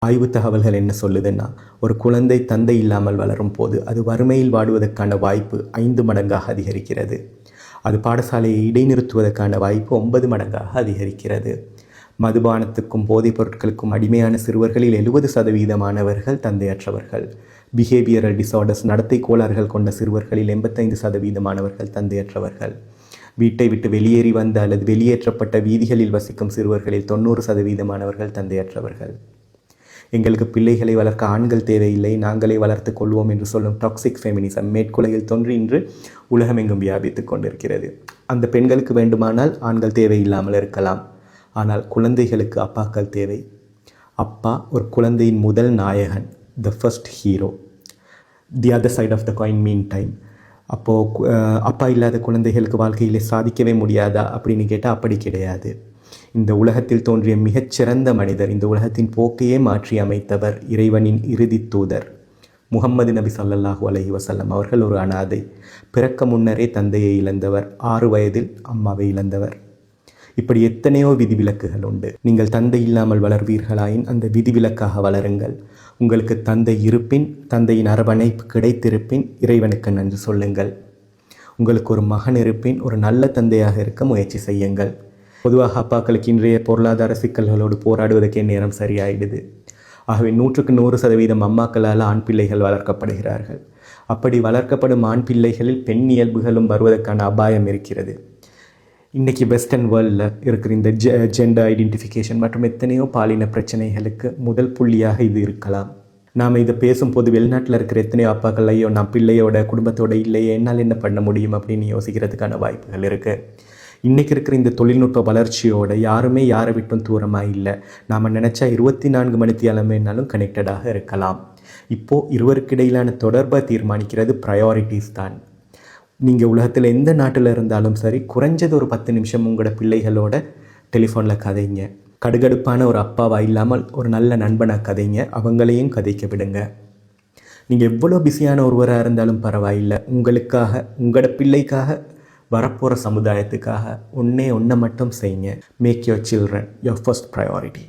ஆய்வு தகவல்கள் என்ன சொல்லுதுன்னா, ஒரு குழந்தை தந்தை இல்லாமல் வளரும் போது அது வறுமையில் வாடுவதற்கான வாய்ப்பு 5 மடங்காக அதிகரிக்கிறது. அது பாடசாலையை இடைநிறுத்துவதற்கான வாய்ப்பு 9 மடங்காக அதிகரிக்கிறது. மதுபானத்துக்கும் போதைப் பொருட்களுக்கும் அடிமையான சிறுவர்களில் 70% தந்தையற்றவர்கள். பிஹேவியரல் டிசார்டர்ஸ் நடத்தை கோளாறுகள் கொண்ட சிறுவர்களில் 85% தந்தையற்றவர்கள். வீட்டை விட்டு வெளியேறி வந்த அல்லது வெளியேற்றப்பட்ட வீதிகளில் வசிக்கும் சிறுவர்களில் 90% தந்தையற்றவர்கள். எங்களுக்கு பிள்ளைகளை வளர்க்க ஆண்கள் தேவையில்லை, நாங்களே வளர்த்து கொள்வோம் என்று சொல்லும் டாக்ஸிக் ஃபெமினிசம் மேற்குலகில் தோன்றி இன்று உலகமெங்கும் வியாபித்து கொண்டிருக்கிறது. அந்த பெண்களுக்கு வேண்டுமானால் ஆண்கள் தேவையில்லாமல் இருக்கலாம், ஆனால் குழந்தைகளுக்கு அப்பாக்கள் தேவை. அப்பா ஒரு குழந்தையின் முதல் நாயகன், the first hero. The other side of the coin meantime. அப்போது அப்பா இல்லாத குழந்தைகளுக்கு வாழ்க்கையில் சாதிக்கவே முடியாதா அப்படின்னு கேட்டால் அப்படி கிடையாது. இந்த உலகத்தில் தோன்றிய மிகச்சிறந்த மனிதர், இந்த உலகத்தின் போக்கையே மாற்றி அமைத்தவர், இறைவனின் இறுதி தூதர் முஹம்மது நபி ஸல்லல்லாஹு அலைஹி வஸல்லம் அவர்கள் ஒரு அனாதை. பிறக்க முன்னரே தந்தையை இழந்தவர், 6 வயதில் அம்மாவை இழந்தவர். இப்படி எத்தனையோ விதிவிலக்குகள் உண்டு. நீங்கள் தந்தை இல்லாமல் வளர்வீர்களாயின் அந்த விதிவிலக்காக வளருங்கள். உங்களுக்கு தந்தை இருப்பின், தந்தையின் அரவணைப்பு கிடைத்திருப்பின் இறைவனுக்கு நன்றி சொல்லுங்கள். உங்களுக்கு ஒரு மகன் இருப்பின் ஒரு நல்ல தந்தையாக இருக்க முயற்சி செய்யுங்கள். பொதுவாக அப்பாக்களுக்கு இன்றைய பொருளாதார சிக்கல்களோடு போராடுவதற்கே நேரம் சரியாயிடுது. ஆகவே 100% அம்மாக்களால் ஆண் பிள்ளைகள் வளர்க்கப்படுகிறார்கள். அப்படி வளர்க்கப்படும் ஆண் பிள்ளைகளில் பெண் இயல்புகளும் வருவதற்கான அபாயம் இருக்கிறது. இன்றைக்கி வெஸ்டர்ன் வேர்ல்டில் இருக்கிற இந்த ஜெண்டர் ஐடென்டிஃபிகேஷன் மற்றும் எத்தனையோ பாலின பிரச்சனைகளுக்கு முதல் புள்ளியாக இது இருக்கலாம். நாம் இதை பேசும்போது வெளிநாட்டில் இருக்கிற எத்தனையோ அப்பாக்கள், ஐயோ நான் பிள்ளையோட குடும்பத்தோடு இல்லையே, என்னால் என்ன பண்ண முடியும் அப்படின்னு யோசிக்கிறதுக்கான வாய்ப்புகள் இருக்குது. இன்றைக்கி இருக்கிற இந்த தொழில்நுட்ப வளர்ச்சியோடு யாருமே யாரை விட்டும் தூரமாக இல்லை. நாம் நினச்சா 24 மணித்தியாலமேனாலும் கனெக்டடாக இருக்கலாம். இப்போது இருவருக்கு இடையிலான தொடர்பை தீர்மானிக்கிறது ப்ரையாரிட்டிஸ் தான். நீங்கள் உலகத்தில் எந்த நாட்டில் இருந்தாலும் சரி, குறைஞ்சது ஒரு 10 நிமிஷம் உங்களோட பிள்ளைகளோட டெலிஃபோனில் கதைங்க. கடுகடுப்பான ஒரு அப்பாவாக இல்லாமல் ஒரு நல்ல நண்பனாக கதைங்க, அவங்களையும் கதைக்க விடுங்க. நீங்கள் எவ்வளோ பிஸியான ஒருவராக இருந்தாலும் பரவாயில்லை, உங்களுக்காக, உங்களோட பிள்ளைக்காக, வரப்போகிற சமுதாயத்துக்காக ஒன்றை மட்டும் செய்யுங்க. Make your children your first priority.